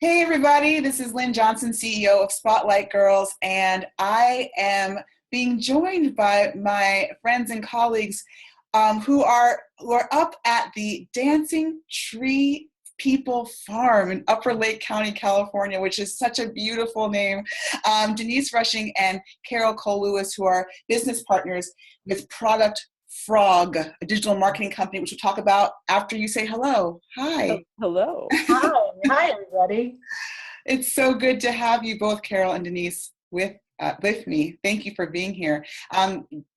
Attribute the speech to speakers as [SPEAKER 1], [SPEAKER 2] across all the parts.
[SPEAKER 1] Hey everybody, this is Lynn Johnson, CEO of Spotlight Girls, and I am being joined by my friends and colleagues who are up at the Dancing Tree People Farm in Upper Lake County, California, which is such a beautiful name. Denise Rushing and Carol Cole-Lewis, who are business partners with ProductFrog, a digital marketing company, which we'll talk about after you say hello. Hi.
[SPEAKER 2] Hello.
[SPEAKER 3] Hi, everybody.
[SPEAKER 1] It's so good to have you both, Carol and Denise, with me. Thank you for being here.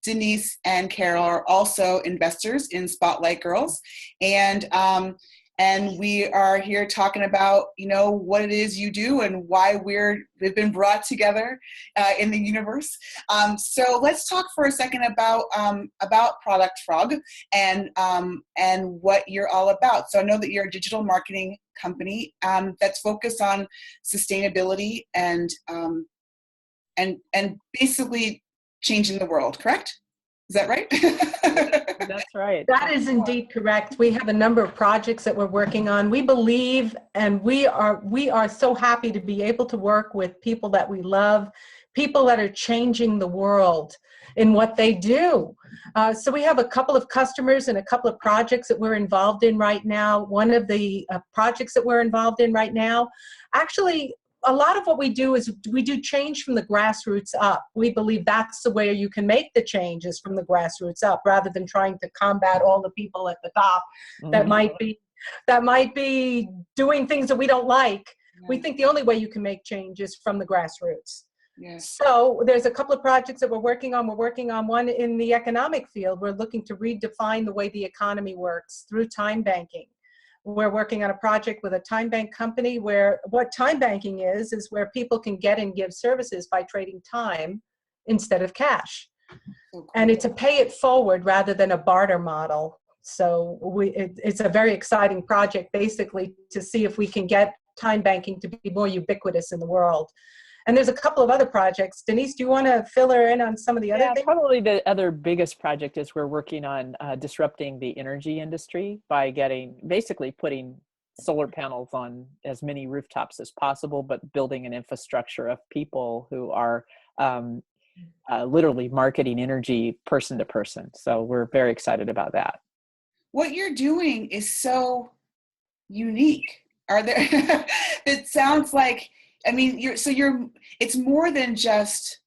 [SPEAKER 1] Denise and Carol are also investors in Spotlight Girls, and we are here talking about what it is you do and why we've been brought together in the universe. So let's talk for a second about ProductFrog and what you're all about. So I know that you're a digital marketing company that's focused on sustainability and basically changing the world. Correct? Is that right?
[SPEAKER 2] That's right.
[SPEAKER 3] That is indeed correct. We have a number of projects that we're working on. We believe, and we are so happy to be able to work with people that we love, people that are changing the world in what they do. So we have a couple of customers and a couple of projects that we're involved in right now. One of the projects that we're involved in right now, actually, a lot of what we do is we do change from the grassroots up. We believe that's the way you can make the changes, from the grassroots up, rather than trying to combat all the people at the top that might be doing things that we don't like.
[SPEAKER 1] Yeah.
[SPEAKER 3] We think the only way you can make change is from the grassroots.
[SPEAKER 1] Yes.
[SPEAKER 3] So there's a couple of projects that we're working on. We're working on one in the economic field. We're looking to redefine the way the economy works through time banking. We're working on a project with a time bank company where what time banking is where people can get and give services by trading time instead of cash.
[SPEAKER 1] So cool.
[SPEAKER 3] And it's a pay it forward rather than a barter model. So it's a very exciting project, basically, to see if we can get time banking to be more ubiquitous in the world. And there's a couple of other projects. Denise, do you want to fill her in on some of the other things?
[SPEAKER 2] Probably the other biggest project is we're working on disrupting the energy industry by basically putting solar panels on as many rooftops as possible, but building an infrastructure of people who are literally marketing energy person to person. So we're very excited about that.
[SPEAKER 1] What you're doing is so unique. Are there? It sounds like. I mean, it's more than just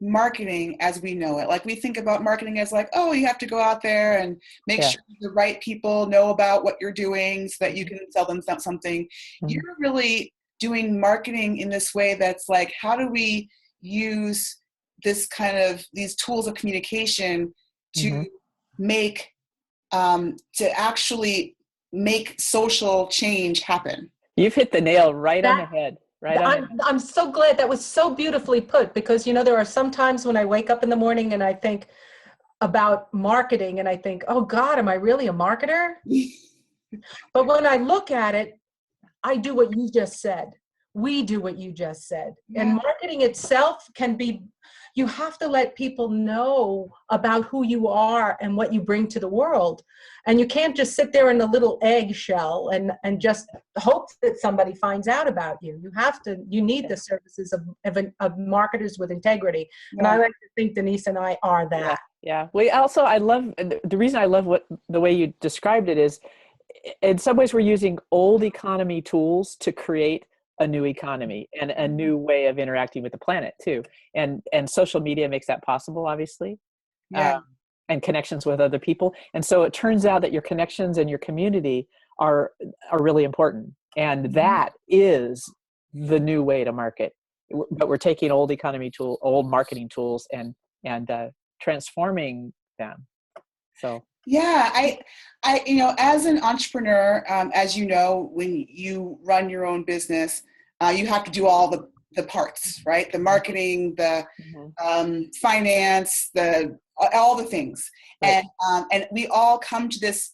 [SPEAKER 1] marketing as we know it. Like, we think about marketing as like, oh, you have to go out there and make sure the right people know about what you're doing so that you can sell them something. Mm-hmm. You're really doing marketing in this way that's like, how do we use these tools of communication to actually make social change happen?
[SPEAKER 2] You've hit the nail right on the head.
[SPEAKER 3] I'm so glad. That was so beautifully put, because there are some times when I wake up in the morning and I think about marketing and I think, oh God, am I really a marketer? But when I look at it, I do what you just said. We do what you just said. Yeah. And marketing itself you have to let people know about who you are and what you bring to the world. And you can't just sit there in a little eggshell and just hope that somebody finds out about you. You need the services of marketers with integrity. Yeah. And I like to think Denise and I are that.
[SPEAKER 2] Yeah. I love, the reason I love the way you described it is, in some ways we're using old economy tools to create a new economy and a new way of interacting with the planet too. And social media makes that possible, obviously.
[SPEAKER 1] Yeah.
[SPEAKER 2] And connections with other people. And so it turns out that your connections and your community are really important. And that is the new way to market. But we're taking old marketing tools and transforming them. So.
[SPEAKER 1] Yeah, I as an entrepreneur, as you know, when you run your own business, you have to do all the parts, right? The marketing, the finance, all the things, right. And we all come to this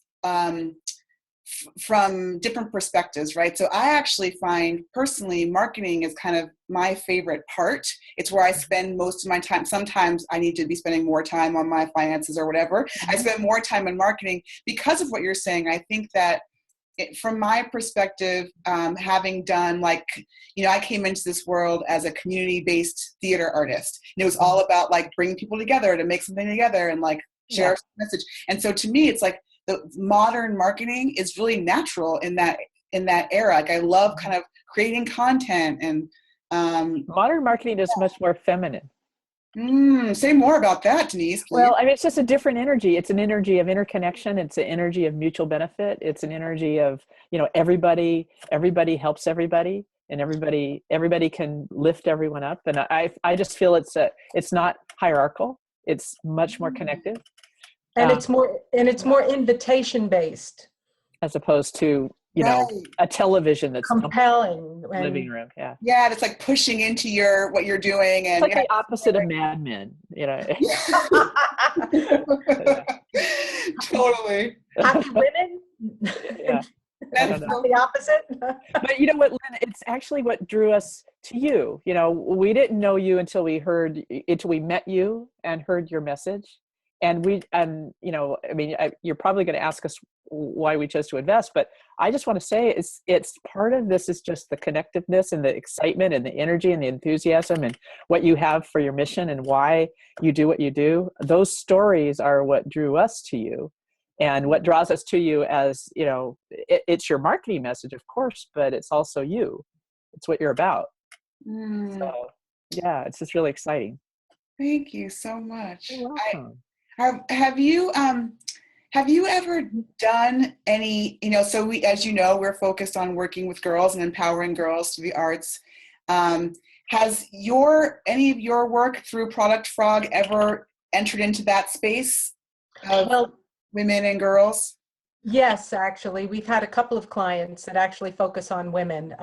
[SPEAKER 1] from different perspectives, right? So I actually find personally marketing is kind of my favorite part. It's where I spend most of my time. Sometimes I need to be spending more time on my finances or whatever. I spend more time in marketing because of what you're saying. I think that from my perspective, having done like, I came into this world as a community-based theater artist. And it was all about like bringing people together to make something together and like share a message. And so to me, it's like the modern marketing is really natural in that era. Like I love kind of creating content and
[SPEAKER 2] modern marketing is much more feminine.
[SPEAKER 1] Say more about that, Denise, please.
[SPEAKER 2] Well, I mean, it's just a different energy. It's an energy of interconnection. It's an energy of mutual benefit. It's an energy of, everybody helps everybody, and everybody can lift everyone up. And I just feel it's not hierarchical. It's much more connected.
[SPEAKER 3] And it's more invitation based.
[SPEAKER 2] As opposed to, a television that's
[SPEAKER 3] compelling
[SPEAKER 2] living room. Yeah.
[SPEAKER 1] Yeah. It's like pushing into what you're doing. And
[SPEAKER 2] it's like the opposite of Mad Men,
[SPEAKER 1] Totally.
[SPEAKER 3] Happy women.
[SPEAKER 2] Yeah.
[SPEAKER 3] That's the opposite.
[SPEAKER 2] But you know what, Lynn, it's actually what drew us to you. We didn't know you until we met you and heard your message. And you're probably going to ask us why we chose to invest, but I just want to say it's part of this is just the connectiveness and the excitement and the energy and the enthusiasm and what you have for your mission and why you do what you do. Those stories are what drew us to you, and what draws us to you as, it's your marketing message, of course, but it's also you. It's what you're about. So yeah, it's just really exciting.
[SPEAKER 1] Thank you so much.
[SPEAKER 2] You're welcome.
[SPEAKER 1] Have you ever done any, so as we're focused on working with girls and empowering girls through the arts. Has any of your work through ProductFrog ever entered into that space of women and girls?
[SPEAKER 3] Yes, actually, we've had a couple of clients that actually focus on women.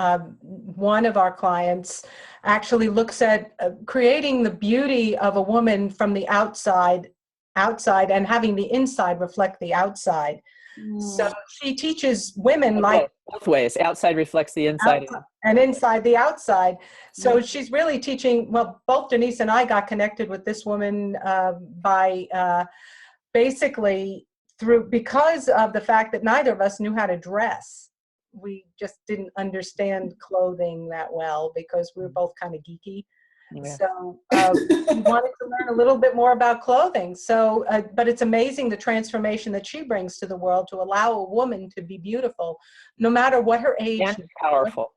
[SPEAKER 3] One of our clients actually looks at creating the beauty of a woman from the outside and having the inside reflect the outside. So she teaches women
[SPEAKER 2] both ways. Outside reflects the inside.
[SPEAKER 3] And inside the outside. So she's really teaching, both Denise and I got connected with this woman by basically because of the fact that neither of us knew how to dress. We just didn't understand clothing that well because we were both kind of geeky. Yeah. So we wanted to learn a little bit more about clothing. So, but it's amazing the transformation that she brings to the world to allow a woman to be beautiful, no matter what her age.
[SPEAKER 2] And powerful.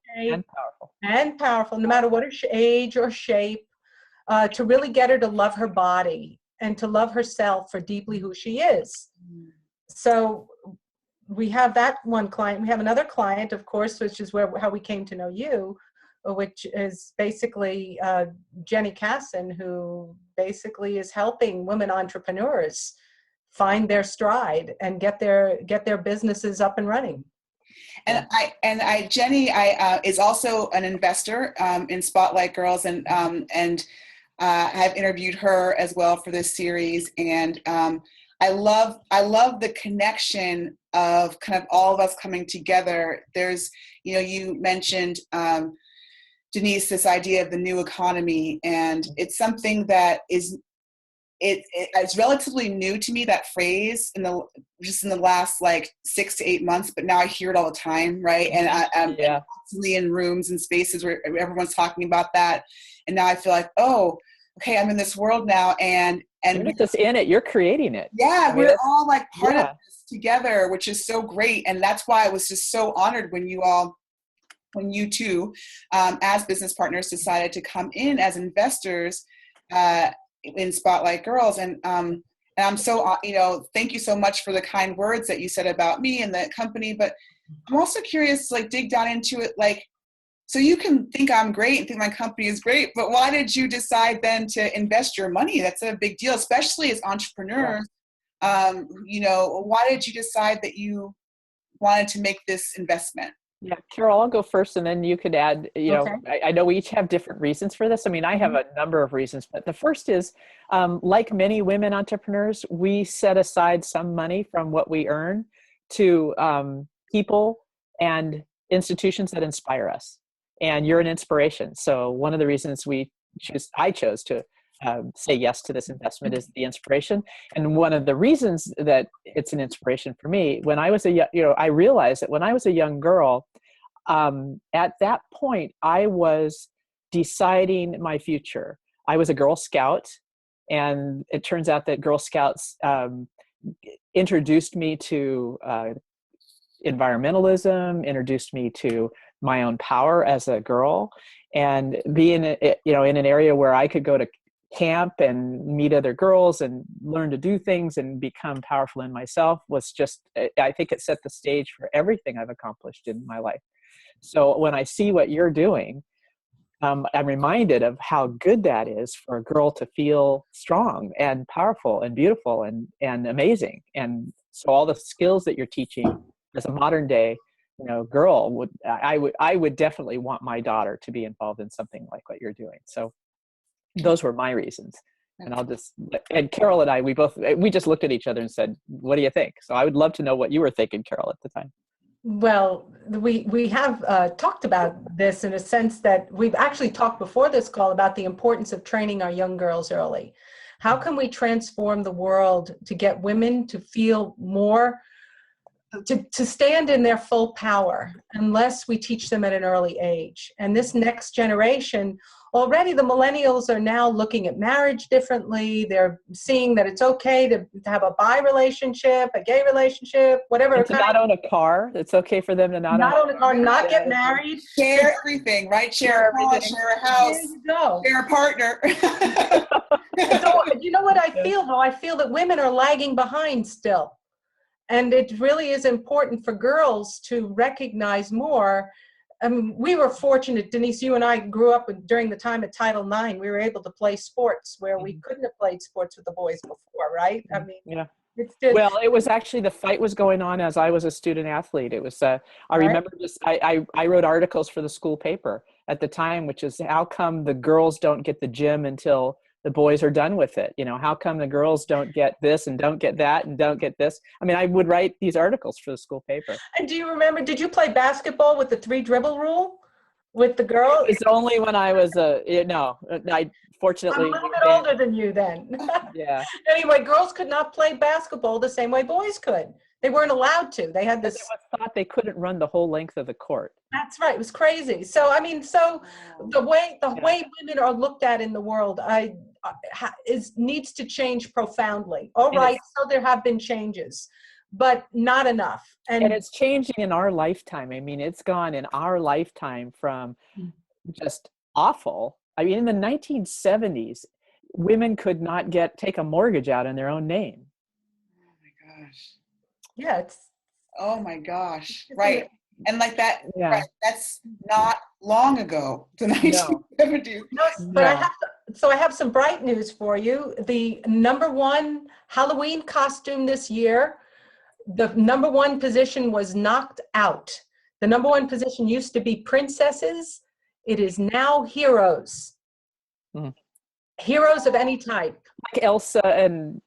[SPEAKER 3] And powerful, no matter what her age or shape, to really get her to love her body and to love herself for deeply who she is. So we have that one client. We have another client, of course, which is how we came to know you, which is basically Jenny Casson, who basically is helping women entrepreneurs find their stride and get their businesses up and running.
[SPEAKER 1] And Jenny is also an investor in Spotlight Girls, and I've interviewed her as well for this series. And I love the connection of kind of all of us coming together. There's, you mentioned, Denise, this idea of the new economy, and it's something that is it's relatively new to me, that phrase, in the last like 6 to 8 months, but now I hear it all the time, right? And I'm constantly in rooms and spaces where everyone's talking about that, and now I feel like, oh, okay, I'm in this world now, and
[SPEAKER 2] you're not just in it, you're creating it.
[SPEAKER 1] Yeah, we're all like part of this together, which is so great, and that's why I was just so honored when you two, as business partners, decided to come in as investors in Spotlight Girls. And I'm so, thank you so much for the kind words that you said about me and the company. But I'm also curious to dig down into it. So you can think I'm great and think my company is great, but why did you decide then to invest your money? That's a big deal, especially as entrepreneurs. Why did you decide that you wanted to make this investment?
[SPEAKER 2] Yeah, Carol, I'll go first, and then you could add,
[SPEAKER 3] Okay.
[SPEAKER 2] I know we each have different reasons for this. I mean, I have a number of reasons, but the first is, like many women entrepreneurs, we set aside some money from what we earn to people and institutions that inspire us. And you're an inspiration. So one of the reasons I chose to say yes to this investment is the inspiration. And one of the reasons that it's an inspiration for me, when I was I realized that when I was a young girl, at that point, I was deciding my future. I was a Girl Scout, and it turns out that Girl Scouts introduced me to environmentalism, introduced me to my own power as a girl, and being in an area where I could go to camp and meet other girls and learn to do things and become powerful in myself was just, I think it set the stage for everything I've accomplished in my life. So when I see what you're doing, I'm reminded of how good that is for a girl to feel strong and powerful and beautiful and amazing. And so all the skills that you're teaching as a modern day, girl, I would definitely want my daughter to be involved in something like what you're doing. So those were my reasons. And Carol and I, we just looked at each other and said, what do you think? So I would love to know what you were thinking, Carol, at the time.
[SPEAKER 3] Well, we have talked about this in a sense that we've actually talked before this call about the importance of training our young girls early. How can we transform the world to get women to feel more, to stand in their full power, unless we teach them at an early age? And this next generation, already the millennials are now looking at marriage differently. They're seeing that it's okay to have a bi relationship, a gay relationship, whatever.
[SPEAKER 2] And to not own a car. It's okay for them to not own
[SPEAKER 3] a car, not get married.
[SPEAKER 1] Share everything, right? Share a car, share a house,
[SPEAKER 3] there you go.
[SPEAKER 1] Share a partner.
[SPEAKER 3] So, you know what I feel, though? I feel that women are lagging behind still. And it really is important for girls to recognize more. I mean, we were fortunate, Denise, you and I grew up during the time of Title IX. We were able to play sports where we couldn't have played sports with the boys before, right? I mean,
[SPEAKER 2] yeah.
[SPEAKER 3] It's just,
[SPEAKER 2] well, it was actually, the fight was going on as I was a student athlete. It was, I remember just, I wrote articles for the school paper at the time, which is, how come the girls don't get the gym until the boys are done with it? How come the girls don't get this and don't get that and don't get this? I mean, I would write these articles for the school paper.
[SPEAKER 3] And do you remember, did you play basketball with the 3 dribble rule with the girls?
[SPEAKER 2] It's only when I was I fortunately.
[SPEAKER 3] I'm a little bit older than you then.
[SPEAKER 2] Yeah.
[SPEAKER 3] Anyway, girls could not play basketball the same way boys could. They weren't allowed to. They had this.
[SPEAKER 2] It was thought they couldn't run the whole length of the court.
[SPEAKER 3] That's right. It was crazy. So I mean, the way women are looked at in the world, needs to change profoundly. All right. So there have been changes, but not enough.
[SPEAKER 2] And it's changing in our lifetime. I mean, it's gone in our lifetime from just awful. I mean, in the 1970s, women could not take a mortgage out in their own name.
[SPEAKER 1] Oh my gosh.
[SPEAKER 3] Yeah,
[SPEAKER 1] oh my gosh. Right. And like that,
[SPEAKER 2] yeah.
[SPEAKER 1] Right, that's not long ago, the 1970s.
[SPEAKER 3] No, but I have some bright news for you. The #1 Halloween costume this year, the #1 position was knocked out. The #1 position used to be princesses. It is now heroes. Heroes of any type.
[SPEAKER 2] Like Elsa and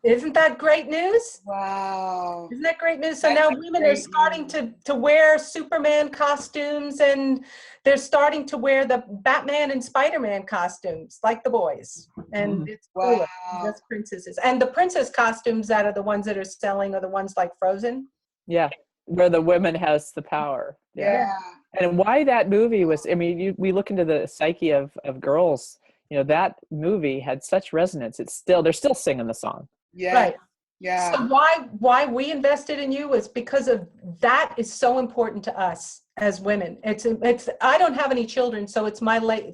[SPEAKER 3] Isn't that great news?
[SPEAKER 1] Wow.
[SPEAKER 3] Isn't that great news? So now women are starting to wear Superman costumes, and they're starting to wear the Batman and Spider-Man costumes like the boys. And it's cool. That's princesses. And the princess costumes that are the ones that are selling are the ones like Frozen.
[SPEAKER 2] Yeah, where the woman has the power.
[SPEAKER 1] Yeah.
[SPEAKER 2] And why that movie was, I mean, we look into the psyche of girls, that movie had such resonance. They're still singing the song.
[SPEAKER 1] Yeah.
[SPEAKER 3] Right.
[SPEAKER 1] Yeah.
[SPEAKER 3] So why we invested in you is because of that is so important to us as women. It's I don't have any children, so it's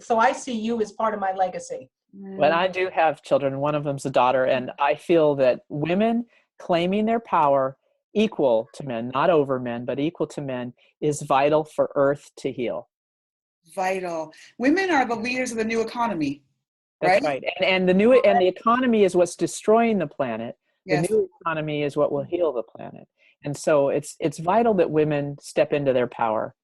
[SPEAKER 3] so I see you as part of my legacy.
[SPEAKER 2] Well, I do have children. One of them's a daughter, and I feel that women claiming their power equal to men, not over men, but equal to men, is vital for Earth to heal.
[SPEAKER 1] Vital. Women are the leaders of the new economy.
[SPEAKER 2] That's right. And the economy is what's destroying the planet.
[SPEAKER 1] Yes.
[SPEAKER 2] The new economy is what will heal the planet. And so it's vital that women step into their power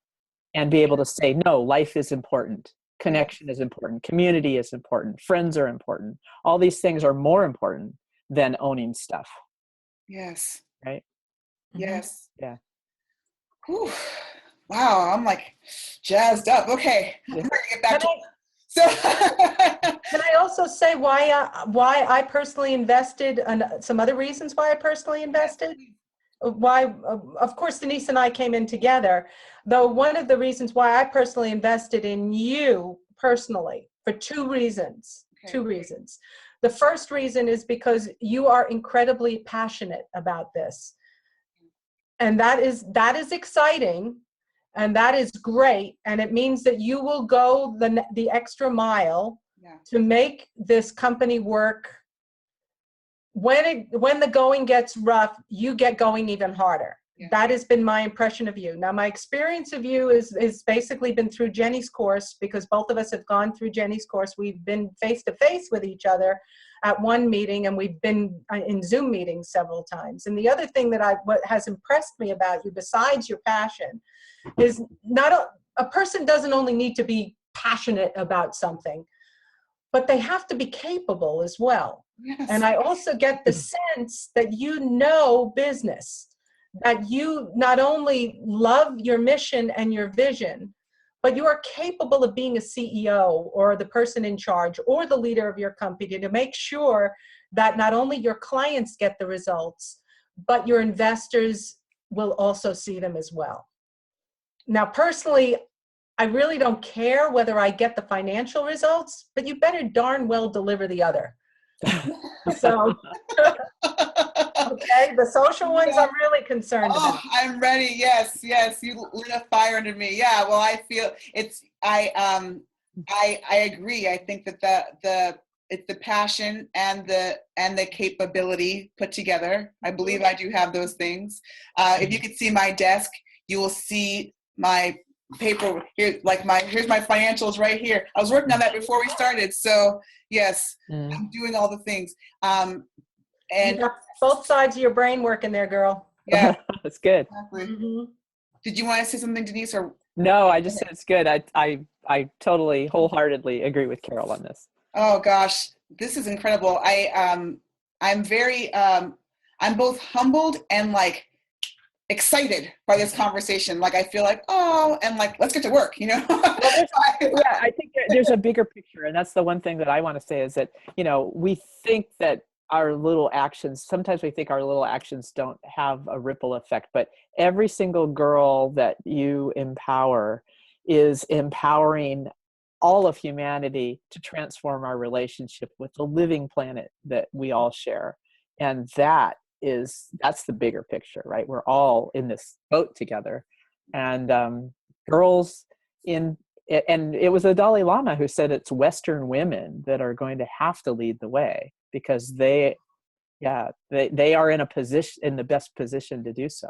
[SPEAKER 2] and be able to say, no, life is important. Connection is important. Community is important. Friends are important. All these things are more important than owning stuff.
[SPEAKER 1] Yes.
[SPEAKER 2] Right?
[SPEAKER 1] Yes.
[SPEAKER 2] Yeah.
[SPEAKER 1] Whew. Wow. I'm like jazzed up. Okay. I'm ready to get back to So
[SPEAKER 3] Can I also say why I personally invested, and some other reasons why I personally invested? Why, of course, Denise and I came in together, though one of the reasons why I personally invested in you personally for two reasons.
[SPEAKER 1] Okay.
[SPEAKER 3] Two reasons. The first reason is because you are incredibly passionate about this. And that is exciting, and that is great, and it means that you will go the extra mile to make this company work. When the going gets rough, you get going even harder. Yeah. That has been my impression of you. Now, my experience of you is basically been through Jenny's course, because both of us have gone through Jenny's course. We've been face to face with each other at one meeting, and we've been in Zoom meetings several times. And the other thing that what has impressed me about you, besides your passion, is a person doesn't only need to be passionate about something, but they have to be capable as well. Yes. And I also get the sense that you know business, that you not only love your mission and your vision, but you are capable of being a CEO or the person in charge or the leader of your company to make sure that not only your clients get the results, but your investors will also see them as well. Now, personally, I really don't care whether I get the financial results, but you better darn well deliver the other. So, okay, the social ones I'm really concerned about.
[SPEAKER 1] I'm ready. Yes, you lit a fire under me. Yeah, well, I feel I agree. I think that it's the passion and the capability put together. I believe I do have those things. If you could see my desk, you will see my paper here, here's my financials right here. I was working on that before we started. So yes, I'm doing all the things. And
[SPEAKER 3] you got both sides of your brain working there, girl.
[SPEAKER 1] Yeah,
[SPEAKER 2] that's good.
[SPEAKER 1] Exactly. Mm-hmm. Did you want to say something, Denise? Or
[SPEAKER 2] no, I just said it's good. I totally wholeheartedly agree with Carol on this.
[SPEAKER 1] Oh gosh, this is incredible. I'm very I'm both humbled and excited by this conversation. I feel and let's get to work,
[SPEAKER 2] Well, I think there's a bigger picture, and that's the one thing that I want to say is that, we think that sometimes we think our little actions don't have a ripple effect, but every single girl that you empower is empowering all of humanity to transform our relationship with the living planet that we all share. And that's the bigger picture, right? We're all in this boat together. And girls and it was the Dalai Lama who said it's Western women that are going to have to lead the way, because they are in the best position to do so.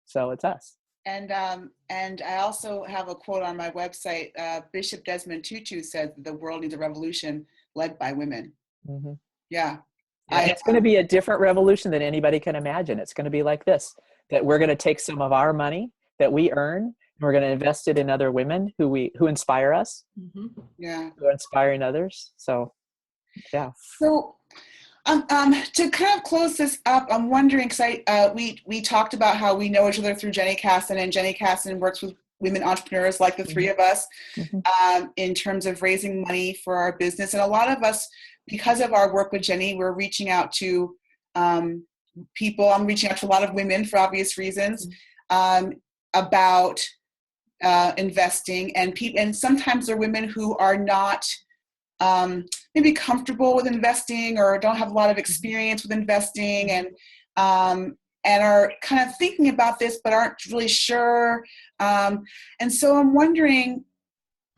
[SPEAKER 2] So it's us.
[SPEAKER 1] And I also have a quote on my website. Bishop Desmond Tutu said that the world needs a revolution led by women. Mm-hmm. Yeah.
[SPEAKER 2] It's going to be a different revolution than anybody can imagine. It's going to be like this, that we're going to take some of our money that we earn, and we're going to invest it in other women who inspire us. Mm-hmm.
[SPEAKER 1] Yeah.
[SPEAKER 2] Who are inspiring others. So, yeah.
[SPEAKER 1] So, to kind of close this up, I'm wondering, because we talked about how we know each other through Jenny Casson, and Jenny Casson works with women entrepreneurs like the three of us, in terms of raising money for our business. And a lot of us, because of our work with Jenny, we're reaching out to people. I'm reaching out to a lot of women for obvious reasons about investing, and sometimes they're women who are not maybe comfortable with investing or don't have a lot of experience with investing, and are kind of thinking about this but aren't really sure. And so I'm wondering,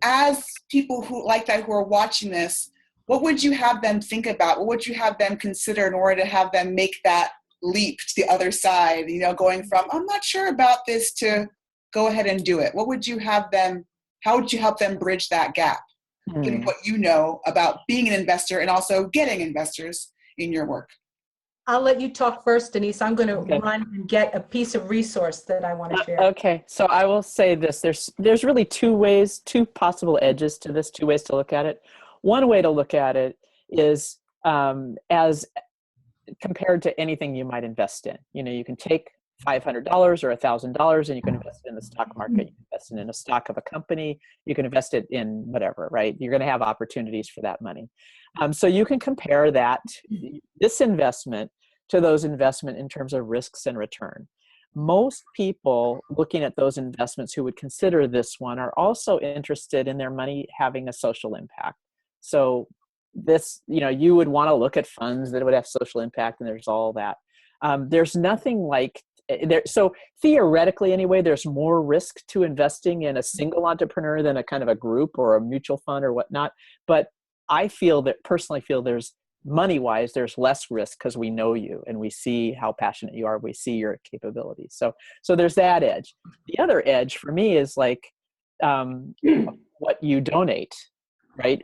[SPEAKER 1] as people who are watching this, what would you have them think about? What would you have them consider in order to have them make that leap to the other side, going from, I'm not sure about this, to go ahead and do it? How would you help them bridge that gap, given what you know about being an investor and also getting investors in your work?
[SPEAKER 3] I'll let you talk first, Denise. I'm going to run and get a piece of resource that I want to share.
[SPEAKER 2] Okay, so I will say this. There's really two possible edges to this, two ways to look at it. One way to look at it is as compared to anything you might invest in. You can take $500 or $1,000, and you can invest it in the stock market. You can invest it in a stock of a company. You can invest it in whatever, right? You're going to have opportunities for that money. So you can compare this investment to those investment in terms of risks and return. Most people looking at those investments who would consider this one are also interested in their money having a social impact. So this, you would want to look at funds that would have social impact, and there's all that. There's nothing like there. So theoretically, anyway, there's more risk to investing in a single entrepreneur than a kind of a group or a mutual fund or whatnot. But I personally feel there's money-wise, there's less risk because we know you and we see how passionate you are. We see your capabilities. So there's that edge. The other edge for me is like what you donate, right?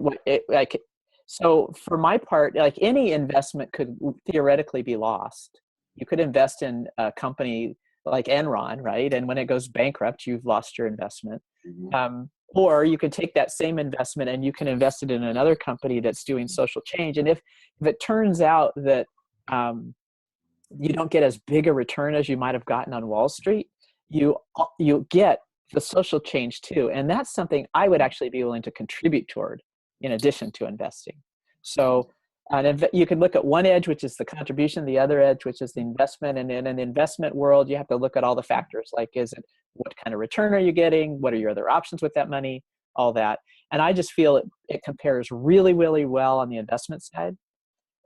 [SPEAKER 2] So for my part, like any investment could theoretically be lost. You could invest in a company like Enron, right? And when it goes bankrupt, you've lost your investment. Mm-hmm. Or you could take that same investment and you can invest it in another company that's doing social change. And if it turns out that you don't get as big a return as you might have gotten on Wall Street, you get the social change too. And that's something I would actually be willing to contribute toward in addition to investing. So you can look at one edge, which is the contribution, the other edge, which is the investment. And in an investment world, you have to look at all the factors, like what kind of return are you getting? What are your other options with that money? All that. And I just feel it compares really, really well on the investment side.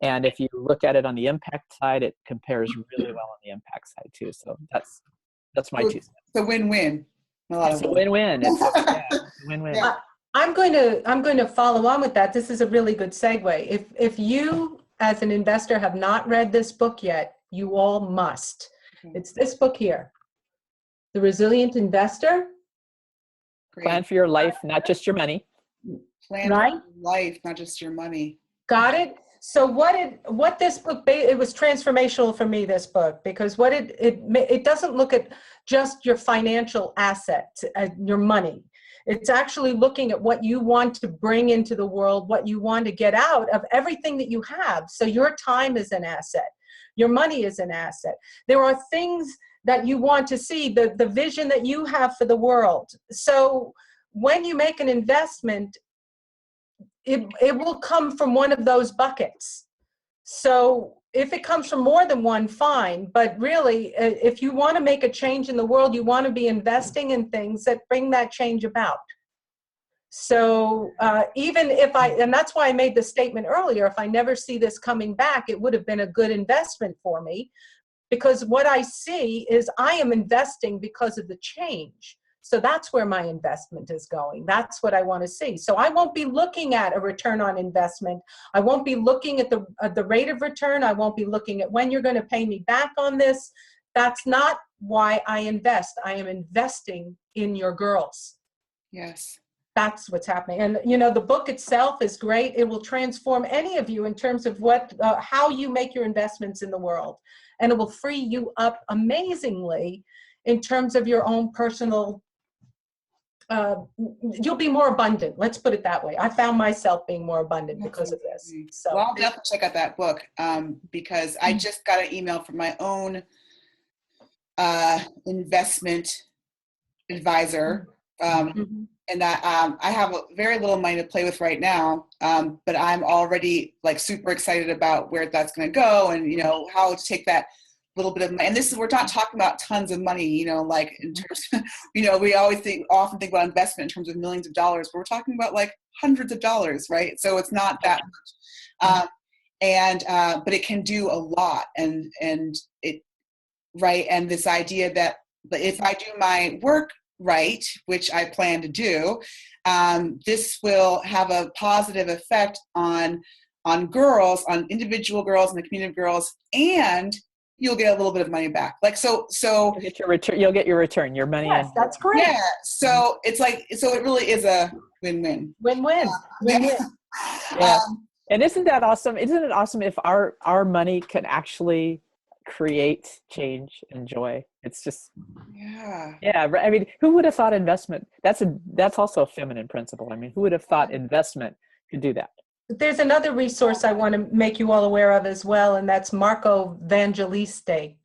[SPEAKER 2] And if you look at it on the impact side, it compares really well on the impact side too. So that's my 2 cents.
[SPEAKER 1] It's a win-win.
[SPEAKER 2] It's a win-win. It's a win-win.
[SPEAKER 3] Yeah. I'm going to follow on with that. This is a really good segue. If you as an investor have not read this book yet, you all must. Okay. It's this book here, The Resilient Investor.
[SPEAKER 2] Great. Plan for your life, not just your money.
[SPEAKER 1] Plan for your life, not just your money.
[SPEAKER 3] Got it? So what this book, it was transformational for me, this book, because it doesn't look at just your financial assets, your money. It's actually looking at what you want to bring into the world, what you want to get out of everything that you have. So your time is an asset. Your money is an asset. There are things that you want to see, the vision that you have for the world. So when you make an investment, it will come from one of those buckets. So if it comes from more than one, fine. But really, if you want to make a change in the world, you want to be investing in things that bring that change about. So even if and that's why I made the statement earlier, if I never see this coming back, it would have been a good investment for me. Because what I see is I am investing because of the change. So that's where my investment is going. That's what I want to see. So I won't be looking at a return on investment. I won't be looking at the rate of return. I won't be looking at when you're going to pay me back on this. That's not why I invest. I am investing in your girls.
[SPEAKER 1] Yes.
[SPEAKER 3] That's what's happening. And, the book itself is great. It will transform any of you in terms of how you make your investments in the world. And it will free you up amazingly in terms of your own personal you'll be more abundant. Let's put it that way. I found myself being more abundant because of this. So
[SPEAKER 1] I'll definitely check out that book because I just got an email from my own investment advisor, and that I have very little money to play with right now, but I'm already like super excited about where that's going to go, and how to take that little bit of money. And we're not talking about tons of money, like in terms of, we often think about investment in terms of millions of dollars, but we're talking about like hundreds of dollars, right? So it's not that much. But it can do a lot. And this idea that if I do my work right, which I plan to do, this will have a positive effect on girls, on individual girls and the community of girls, and you'll get a little bit of money back. You'll get your return. You'll get your return, your money.
[SPEAKER 3] Yes, that's great.
[SPEAKER 1] Yeah. So it's it really is a win-win.
[SPEAKER 3] Win-win. Win-win.
[SPEAKER 2] Yeah. And isn't that awesome? Isn't it awesome if our money can actually create change and joy? It's just, yeah. I mean, who would have thought investment? That's also a feminine principle. I mean, who would have thought investment could do that?
[SPEAKER 3] There's another resource I want to make you all aware of as well, and that's Marco Vangeliste.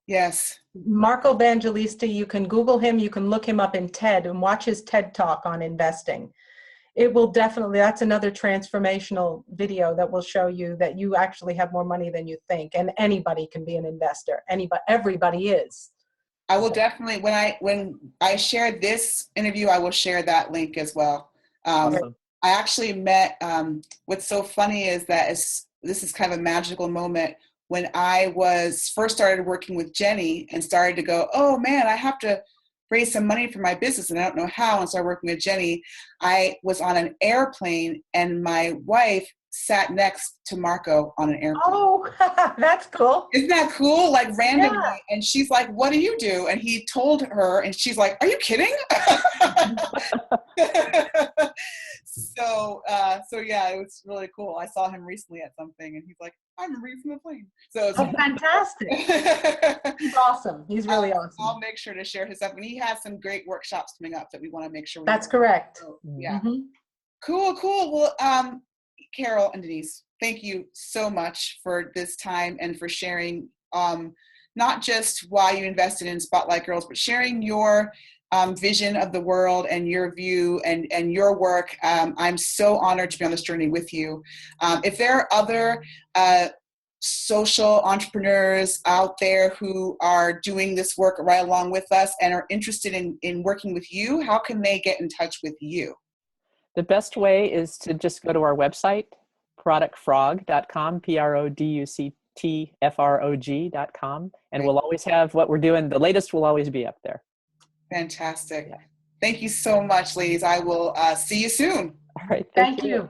[SPEAKER 1] Yes.
[SPEAKER 3] Marco Evangelista, you can Google him, you can look him up in TED and watch his TED talk on investing. It will definitely, that's another transformational video that will show you that you actually have more money than you think, and anybody can be an investor. Anybody, everybody is.
[SPEAKER 1] I will definitely, when I share this interview, I will share that link as well.
[SPEAKER 2] Awesome.
[SPEAKER 1] I actually met, what's so funny is that this is kind of a magical moment. When I first started working with Jenny and started to go, oh man, I have to raise some money for my business and I don't know how, and started working with Jenny, I was on an airplane and my wife sat next to Marco on an airplane.
[SPEAKER 3] Oh, that's cool.
[SPEAKER 1] Isn't that cool? Like randomly.
[SPEAKER 3] Yeah.
[SPEAKER 1] And she's like, what do you do? And he told her, and she's like, are you kidding? So yeah, it was really cool. I saw him recently at something and he's like, I'm reading from the plane. So it's
[SPEAKER 3] fantastic. He's awesome. He's really awesome.
[SPEAKER 1] I'll make sure to share his stuff. And he has some great workshops coming up that we want to make sure.
[SPEAKER 3] That's correct.
[SPEAKER 1] So, yeah. Cool. Well, Carol and Denise, thank you so much for this time and for sharing not just why you invested in Spotlight Girls, but sharing your vision of the world and your view and your work. I'm so honored to be on this journey with you. If there are other social entrepreneurs out there who are doing this work right along with us and are interested in working with you, how can they get in touch with you?
[SPEAKER 2] The best way is to just go to our website, ProductFrog.com, ProductFrog.com, and we'll always have what we're doing. The latest will always be up there.
[SPEAKER 1] Fantastic. Yeah. Thank you so much, ladies. I will see you soon.
[SPEAKER 2] All right.
[SPEAKER 3] Thank you.